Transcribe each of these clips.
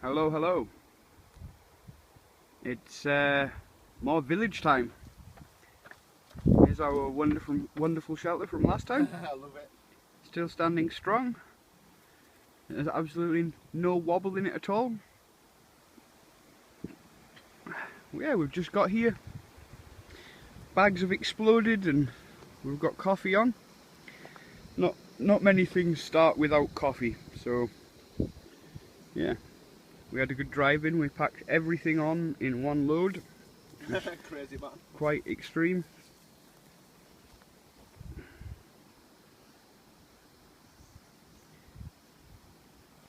Hello, hello. It's more village time. Here's our wonderful shelter from last time. I love it. Still standing strong. There's absolutely no wobble in it at all. Yeah, we've just got here. Bags have exploded and we've got coffee on. Not many things start without coffee, so yeah. We had a good drive in, we packed everything on in one load. Crazy man. Quite extreme.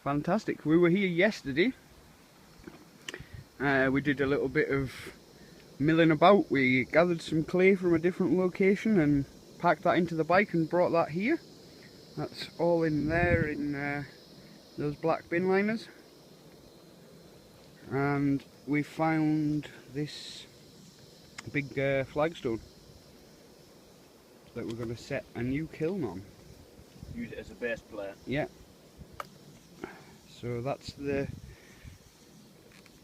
Fantastic. We were here yesterday. We did a little bit of milling about. We gathered some clay from a different location and packed that into the bike and brought that here. That's all in there in those black bin liners. And we found this big flagstone that we're going to set a new kiln on. Use it as a base plate. Yeah. So that's the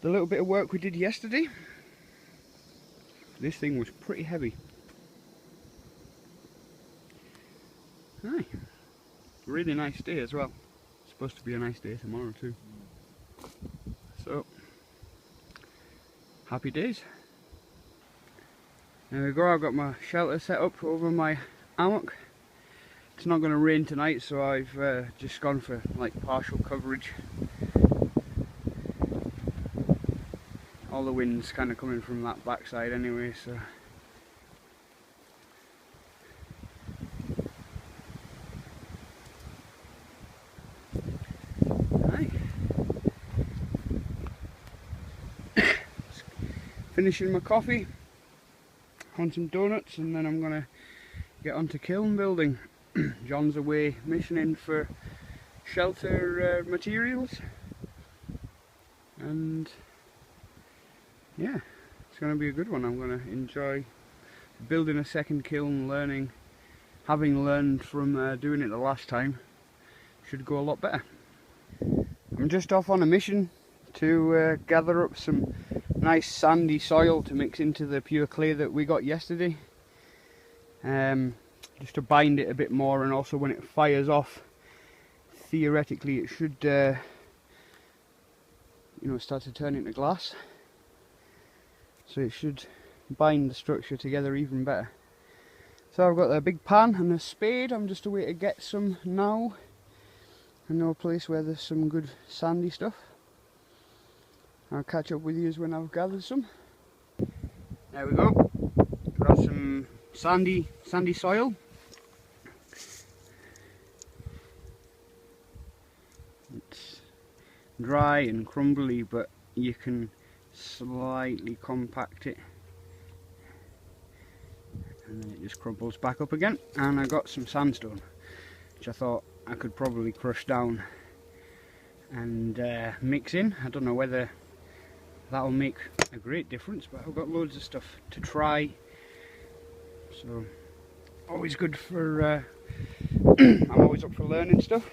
little bit of work we did yesterday. This thing was pretty heavy. Aye. Really nice day as well. It's supposed to be a nice day tomorrow too. So, happy days. There we go, I've got my shelter set up over my hammock. It's not going to rain tonight, so I've just gone for like partial coverage. All the wind's kind of coming from that backside anyway, so. Finishing my coffee, on some donuts, and then I'm going to get onto kiln building. John's away missioning for shelter materials, and yeah, it's going to be a good one. I'm going to enjoy building a second kiln, having learned from doing it the last time. Should go a lot better. I'm just off on a mission to gather up some nice sandy soil to mix into the pure clay that we got yesterday, just to bind it a bit more, and also when it fires off, theoretically it should you know, start to turn into glass, so it should bind the structure together even better. So I've got a big pan and a spade. I'm just away to get some now. I know a place where there's some good sandy stuff. I'll catch up with you when I've gathered some. There we go. Got some sandy soil. It's dry and crumbly, but you can slightly compact it, and then it just crumbles back up again. And I got some sandstone, which I thought I could probably crush down and mix in. I don't know whether that'll make a great difference, but I've got loads of stuff to try, so always good for I'm always up for learning stuff.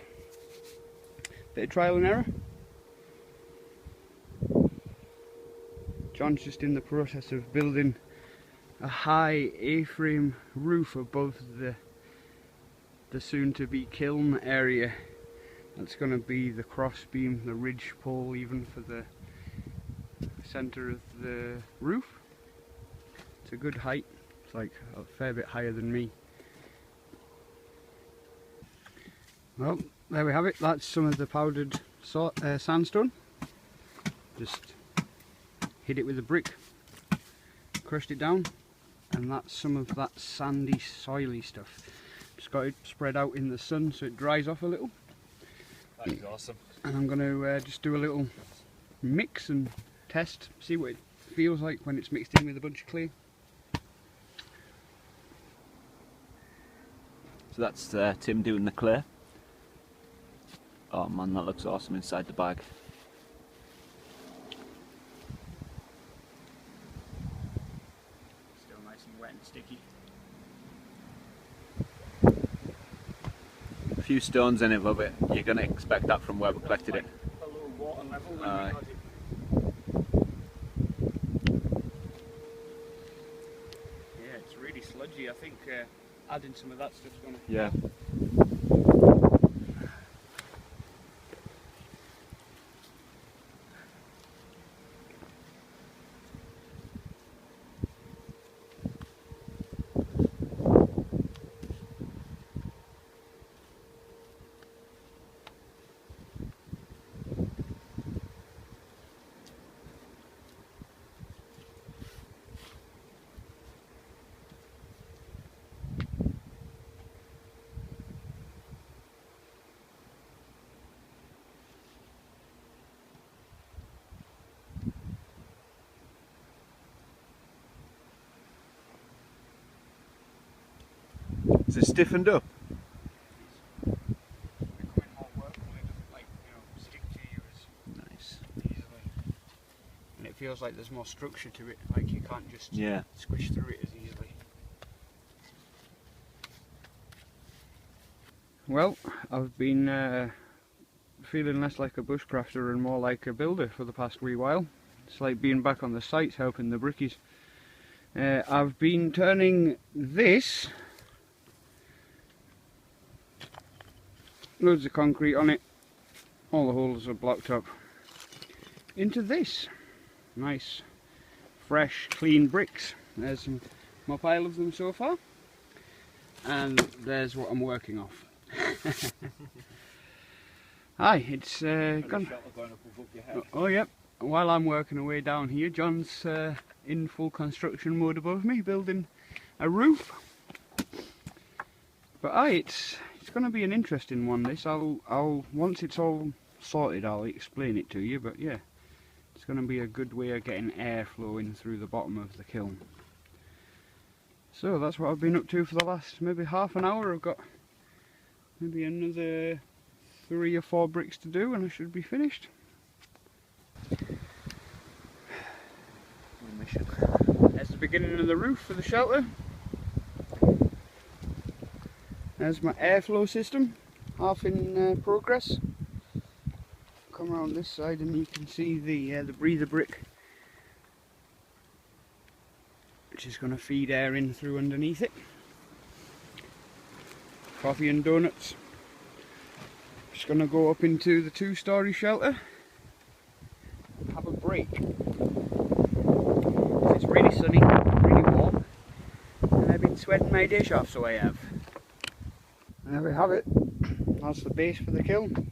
Bit of trial and error. John's just in the process of building a high A-frame roof above the soon-to-be kiln area. That's going to be the cross beam, the ridge pole even, for the centre of the roof. It's a good height. It's like a fair bit higher than me. Well, there we have it. That's some of the powdered sandstone. Just hit it with a brick, crushed it down, and that's some of that sandy, soily stuff. Just got it spread out in the sun so it dries off a little. That's awesome. And I'm going to just do a little mix and test, see what it feels like when it's mixed in with a bunch of clay. So that's Tim doing the clay. Oh man, that looks awesome inside the bag. Still nice and wet and sticky. A few stones in it, but you're going to expect that from where we collected it. A little water level when Aye. we got it. Yeah, it's really sludgy. I think adding some of that stuff's going to Yeah. Is it stiffened up? Becoming more workable. It doesn't like, stick to you as Nice. easily. And it feels like there's more structure to it, like you can't just Yeah. squish through it as easily. Well, I've been feeling less like a bushcrafter and more like a builder for the past wee while. It's like being back on the site helping the brickies. I've been turning this, loads of concrete on it, all the holes are blocked up, into this nice fresh clean bricks. There's my pile of them so far, and there's what I'm working off. Aye, it's gone. Oh yep, while I'm working away down here, John's in full construction mode above me, building a roof. But aye, it's going to be an interesting one, this. I'll once it's all sorted, I'll explain it to you, but yeah, it's going to be a good way of getting air flowing through the bottom of the kiln. So that's what I've been up to for the last maybe half an hour. I've got maybe another 3 or 4 bricks to do and I should be finished. There's the beginning of the roof for the shelter. There's my airflow system, half in progress. Come around this side and you can see the breather brick, which is going to feed air in through underneath it. Coffee and donuts. Just going to go up into the 2-storey shelter and have a break. It's really sunny, really warm, and I've been sweating my dish off, so I have. And there we have it. That's the base for the kiln.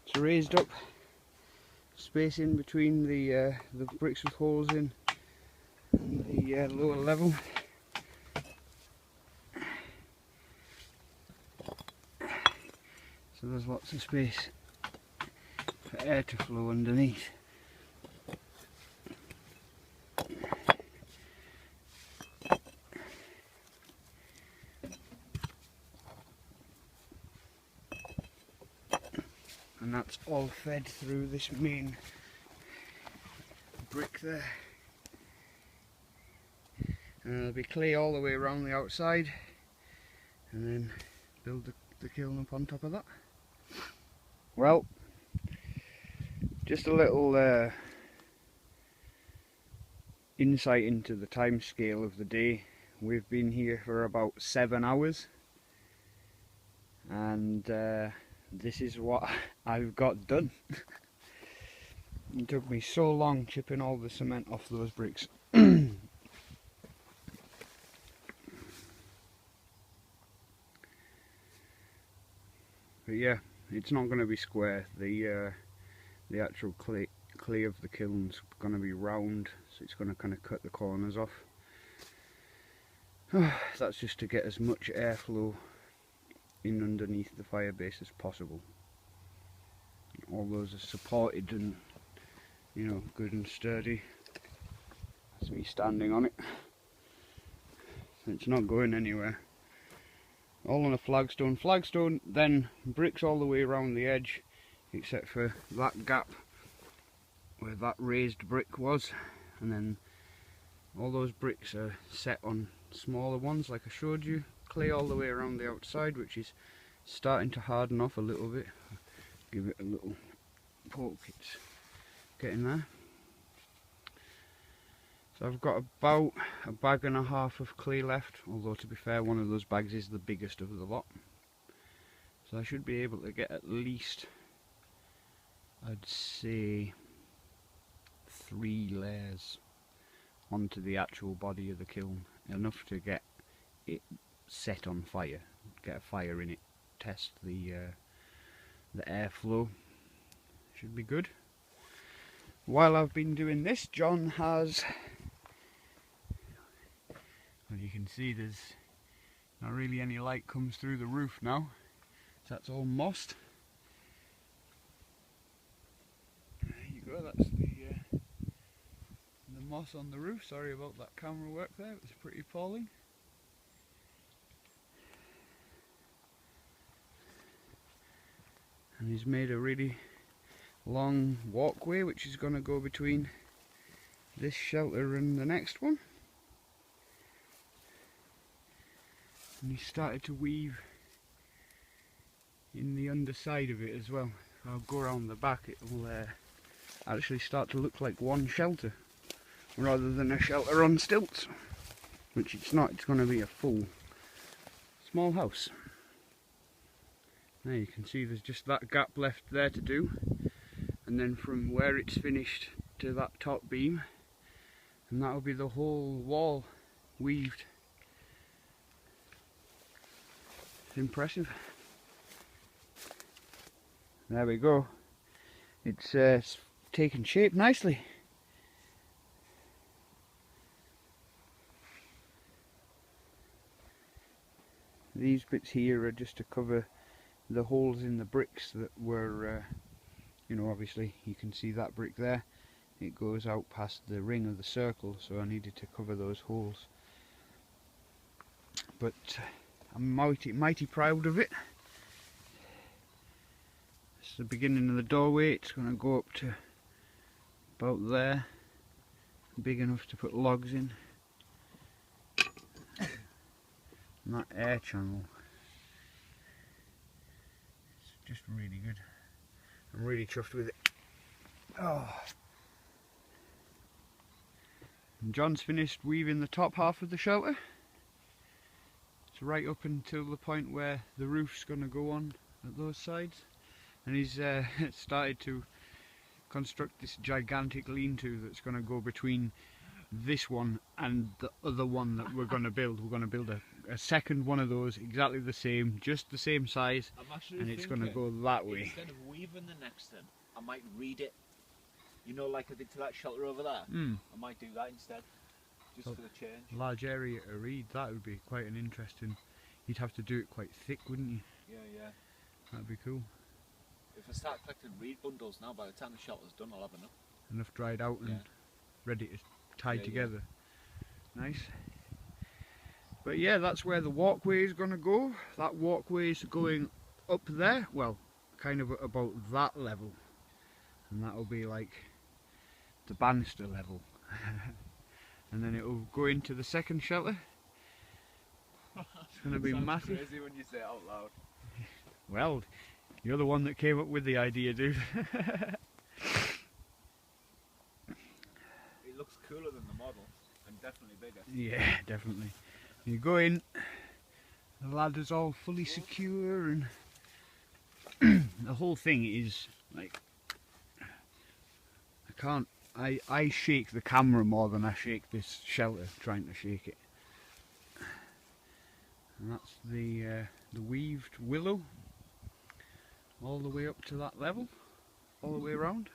It's raised up space in between the bricks with holes in and the lower level. So there's lots of space for air to flow underneath. And that's all fed through this main brick there. And there'll be clay all the way around the outside, and then build the kiln up on top of that. Well, just a little insight into the time scale of the day. We've been here for about 7 hours, and this is what I've got done. It took me so long chipping all the cement off those bricks. But yeah, it's not going to be square. The actual clay of the kiln's going to be round, so it's going to kind of cut the corners off. That's just to get as much airflow in underneath the fire base as possible. All those are supported and, you know, good and sturdy. That's me standing on it. So it's not going anywhere. All on a flagstone, then bricks all the way around the edge, except for that gap where that raised brick was, and then all those bricks are set on smaller ones like I showed you. Clay all the way around the outside, which is starting to harden off a little bit. Give it a little poke It's getting there. So I've got about a bag and a half of clay left, although to be fair, one of those bags is the biggest of the lot. So I should be able to get at least, I'd say, 3 layers onto the actual body of the kiln, enough to get it set on fire, get a fire in it, test the airflow. Should be good. While I've been doing this, John has, well, you can see there's not really any light comes through the roof now, so that's all mossed. There you go, that's the moss on the roof. Sorry about that camera work there, it was pretty appalling. And he's made a really long walkway which is going to go between this shelter and the next one. And he started to weave in the underside of it as well. If I'll go around the back, it will actually start to look like one shelter rather than a shelter on stilts, which it's not. It's going to be a full small house. Now you can see there's just that gap left there to do, and then from where it's finished to that top beam, and that'll be the whole wall weaved. It's impressive. There we go. It's taken shape nicely. These bits here are just to cover the holes in the bricks that were, you know, obviously you can see that brick there. It goes out past the ring of the circle, so I needed to cover those holes. But I'm mighty proud of it. It's the beginning of the doorway. It's going to go up to about there, big enough to put logs in. And that air channel, it's just really good. I'm really chuffed with it. Oh. And John's finished weaving the top half of the shelter. It's right up until the point where the roof's going to go on at those sides. And he's started to construct this gigantic lean-to that's going to go between this one and the other one that we're going to build. We're going to build a second one of those, exactly the same, just the same size, and it's going to go that way. Instead of weaving the next thing, I might read it. You know, like I did to that shelter over there. I might do that instead, just for the change. Large area to read, that would be quite an interesting. You'd have to do it quite thick, wouldn't you? Yeah, yeah. That'd be cool. If I start collecting reed bundles now, by the time the shelter's done, I'll have enough. Enough dried out and ready to tie together. Yeah. Nice. But yeah, that's where the walkway is going to go. That walkway is going up there, well, kind of about that level. And that'll be like the banister level. And then it will go into the second shelter. It's going to be massive. Crazy when you say it out loud. Well, you're the one that came up with the idea, dude. It looks cooler than the model, and definitely bigger. Yeah, definitely. You go in, the ladder's all fully secure, and the whole thing is like, I shake the camera more than I shake this shelter, trying to shake it. And that's the weaved willow, all the way up to that level, all the way around.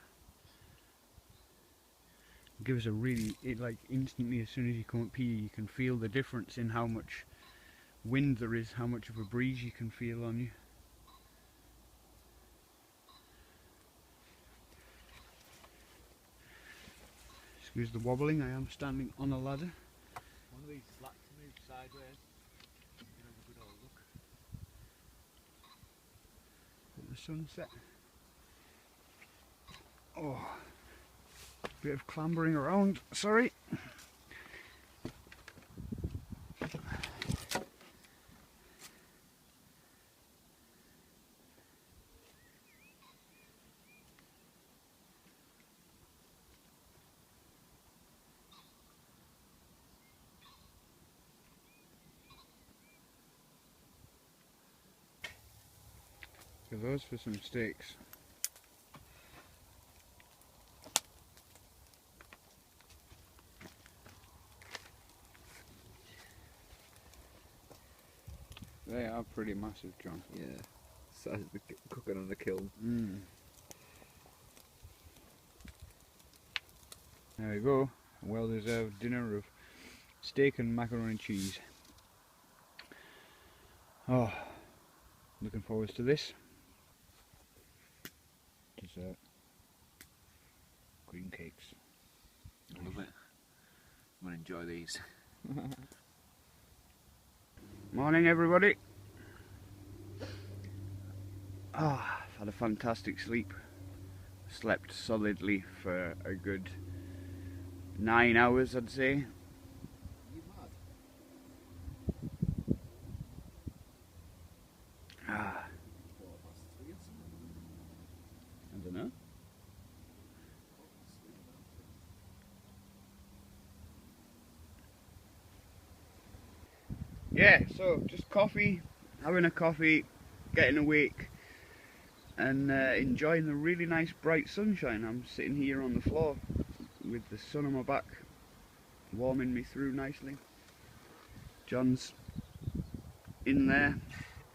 It gives a really, like instantly as soon as you come up here, you can feel the difference in how much wind there is, how much of a breeze you can feel on you. Excuse the wobbling, I am standing on a ladder. One of these slats move sideways. You can have a good old look. At the sunset. Oh, bit of clambering around, sorry. Look at those for some steaks. They are pretty massive, John. Yeah, size of the cooking on the kiln. There we go. A well-deserved dinner of steak and macaroni and cheese. Oh, looking forward to this. Dessert. Green cakes. I love it. I'm going to enjoy these. Morning, everybody. I've had a fantastic sleep. Slept solidly for a good 9 hours, I'd say. You mad? I don't know. Yeah, so just coffee, having a coffee, getting awake and enjoying the really nice bright sunshine. I'm sitting here on the floor with the sun on my back, warming me through nicely. John's in there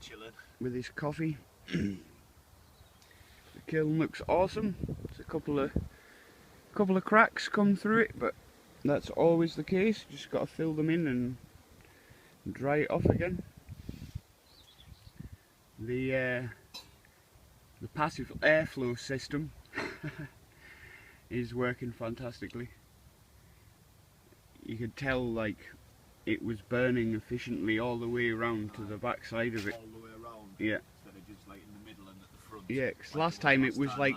chilling with his coffee. The kiln looks awesome. There's a couple of cracks come through it, but that's always the case. Just got to fill them in and dry it off again. The passive airflow system is working fantastically. You could tell like it was burning efficiently all the way around to the back side of it. all the way around. Yeah. Instead of just like in the middle and at the front. Yeah, because like last time it was time, like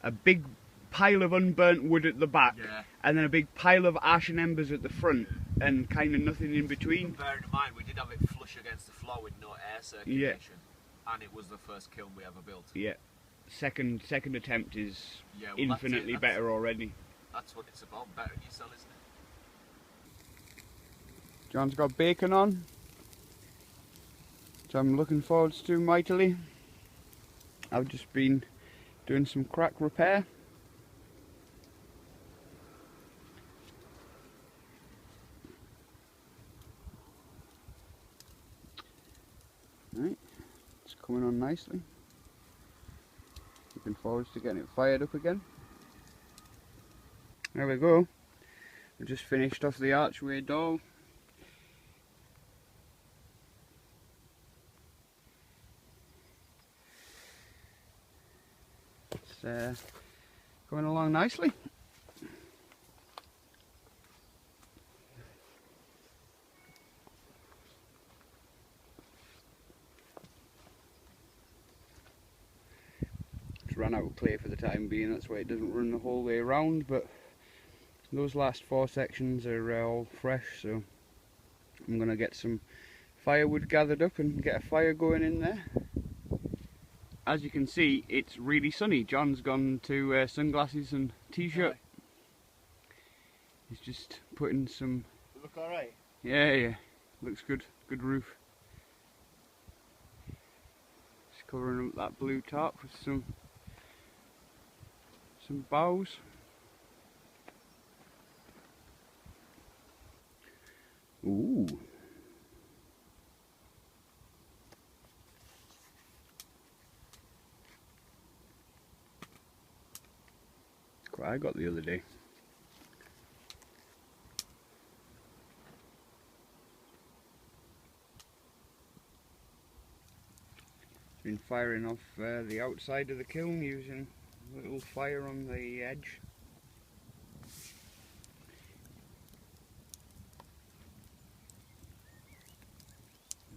a big pile of unburnt wood at the back, yeah. and then a big pile of ash and embers at the front, and kind of nothing in between. And bearing in mind, we did have it flush against the floor with no air circulation, and it was the first kiln we ever built. Yeah, second attempt is Yeah, well, infinitely better already. That's what it's about, bettering yourself, isn't it? John's got bacon on, which I'm looking forward to mightily. I've just been doing some crack repair. Right, it's coming on nicely. Looking forward to getting it fired up again. There we go. We just finished off the archway door. It's going along nicely. It's run out of clay for the time being, that's why it doesn't run the whole way around, but those last 4 sections are all fresh, so I'm going to get some firewood gathered up and get a fire going in there. As you can see, it's really sunny. John's gone to sunglasses and t-shirt. He's just putting some... Look alright? Yeah, looks good. Good roof. Just covering up that blue tarp with some boughs. Ooh. What I got the other day. Been firing off the outside of the kiln using a little fire on the edge.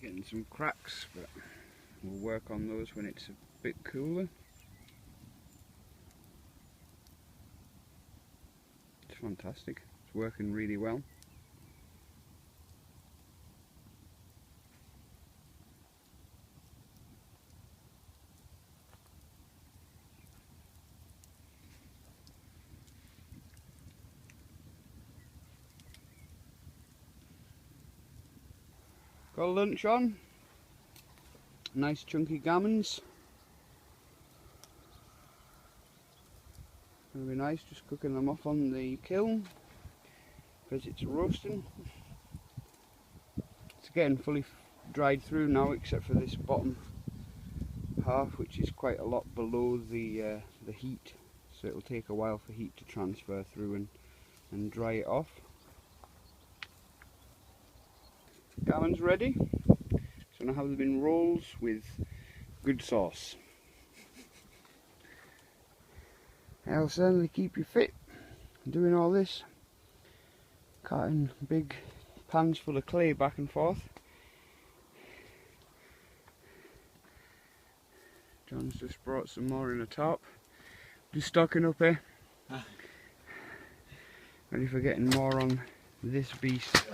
Getting some cracks, but we'll work on those when it's a bit cooler. It's fantastic. It's working really well. Got lunch on. Nice chunky gammons. Gonna be nice just cooking them off on the kiln because it's roasting. It's getting fully dried through now except for this bottom half, which is quite a lot below the heat, so it'll take a while for heat to transfer through and dry it off. Garman's ready. So now have them in rolls with good sauce. That'll certainly keep you fit doing all this. Carting big pans full of clay back and forth. John's just brought some more in a top. Just stocking up here. Ready for getting more on this beast.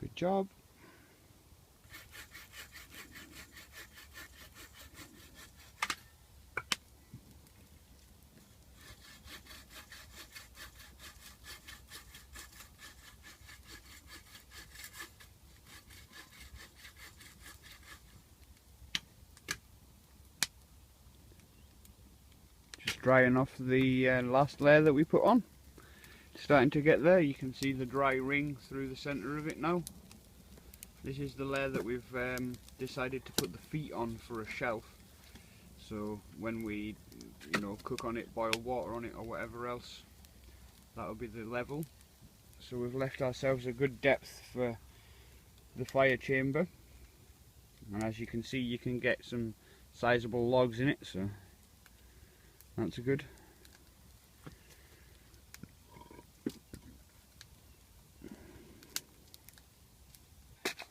Good job. Just drying off the last layer that we put on. Starting to get there. You can see the dry ring through the centre of it now. This is the layer that we've decided to put the feet on for a shelf. So when we, cook on it, boil water on it or whatever else, that'll be the level. So we've left ourselves a good depth for the fire chamber. And as you can see, you can get some sizable logs in it, so that's good.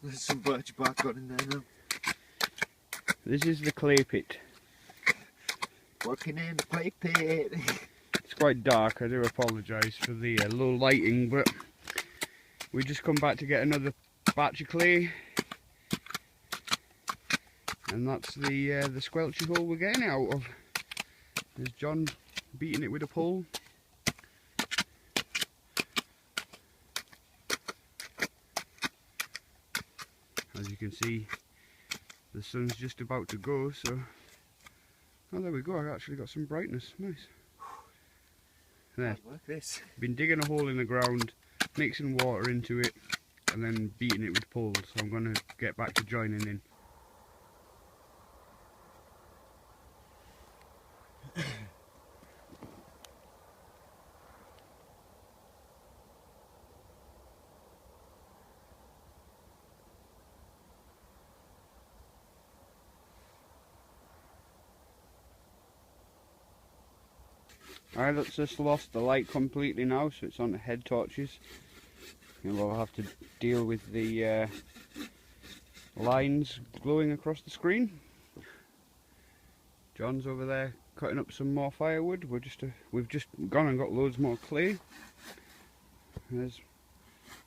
There's some birch bark got in there now. This is the clay pit. Working in the clay pit. It's quite dark, I do apologise for the low lighting, but we just come back to get another batch of clay. And that's the squelchy hole we're getting it out of. There's John beating it with a pole. As you can see, the sun's just about to go, so... Oh, there we go, I actually got some brightness, nice. There, Work this. been digging a hole in the ground, mixing water into it, and then beating it with poles, so I'm going to get back to joining in. Alright, that's just lost the light completely now, so it's on the head torches. And we'll have to deal with the lines glowing across the screen. John's over there cutting up some more firewood. We've just gone and got loads more clay. There's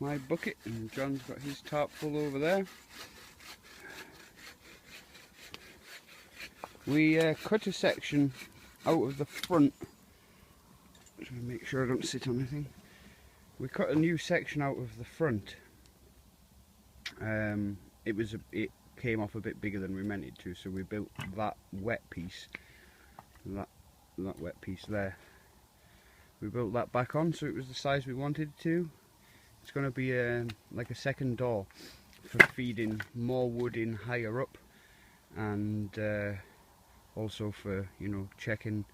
my bucket, and John's got his tarp full over there. We cut a section out of the front. Try to make sure I don't sit on anything. We cut a new section out of the front. It came off a bit bigger than we meant it to, so we built that wet piece. That wet piece there. We built that back on, so it was the size we wanted it to. It's going to be like a second door for feeding more wood in higher up, and also for checking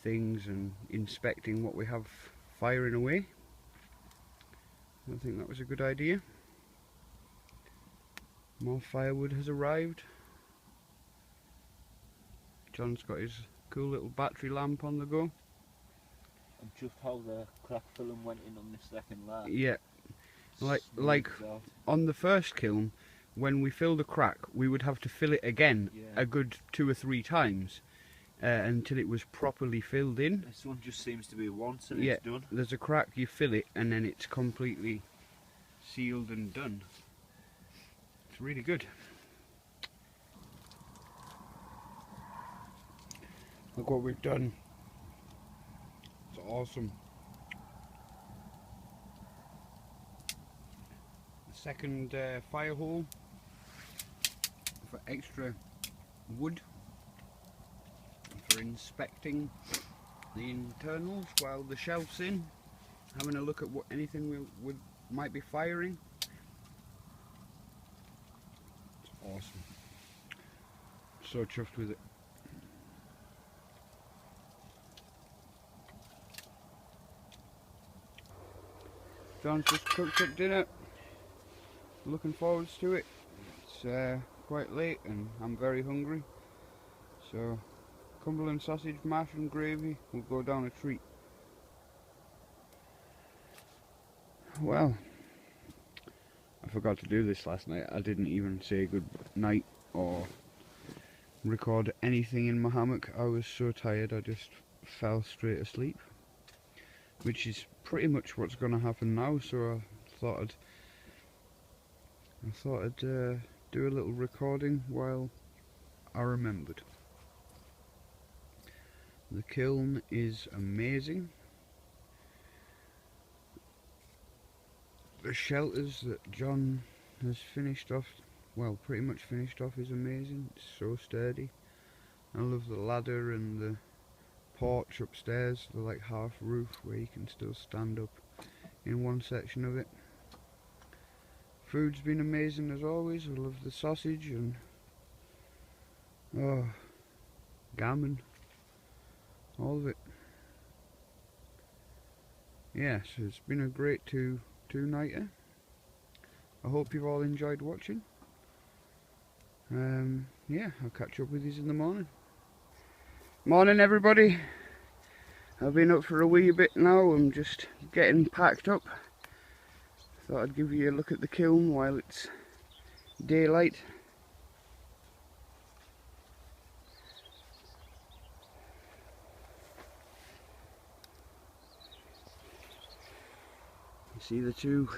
things and inspecting what we have firing away. I think that was a good idea. More firewood has arrived. John's got his cool little battery lamp on the go. And just how the crack film went in on this second layer. Yeah, like on the first kiln, when we filled a crack, we would have to fill it again a good 2 or 3 times. Until it was properly filled in. This one just seems to be once and it's done. There's a crack, you fill it, and then it's completely sealed and done. It's really good. Look what we've done. It's awesome. The second fire hole for extra wood for inspecting the internals while the shelf's in, having a look at what anything we might be firing. It's awesome. So chuffed with it. John's just cooked up dinner. Looking forward to it. It's quite late and I'm very hungry. So Cumberland sausage, mash and gravy will go down a treat. Well, I forgot to do this last night. I didn't even say good night or record anything in my hammock. I was so tired I just fell straight asleep, which is pretty much what's going to happen now. So I thought I'd do a little recording while I remembered. The kiln is amazing. The shelters that John has finished off, well, pretty much finished off, is amazing. It's so sturdy. I love the ladder and the porch upstairs, the like half roof where you can still stand up in one section of it. Food's been amazing as always. I love the sausage and gammon, all of it. Yeah, so it's been a great two-nighter. I hope you've all enjoyed watching. Yeah, I'll catch up with you in the morning. Morning everybody. I've been up for a wee bit now. I'm just getting packed up. Thought I'd give you a look at the kiln while it's daylight. You see the two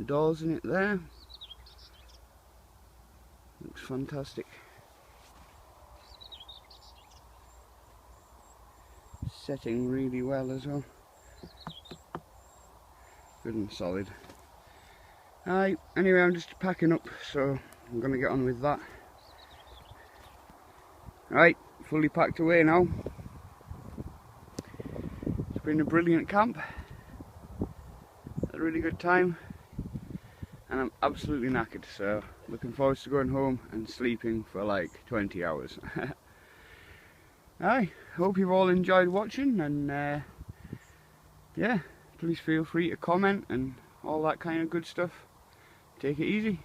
doors in it there? Looks fantastic. Setting really well as well. Good and solid. Anyway, I'm just packing up, so I'm going to get on with that. Right, fully packed away now. It's been a brilliant camp. A really good time. And I'm absolutely knackered, so looking forward to going home and sleeping for like 20 hours. Hope you've all enjoyed watching, and yeah, please feel free to comment and all that kind of good stuff. Take it easy.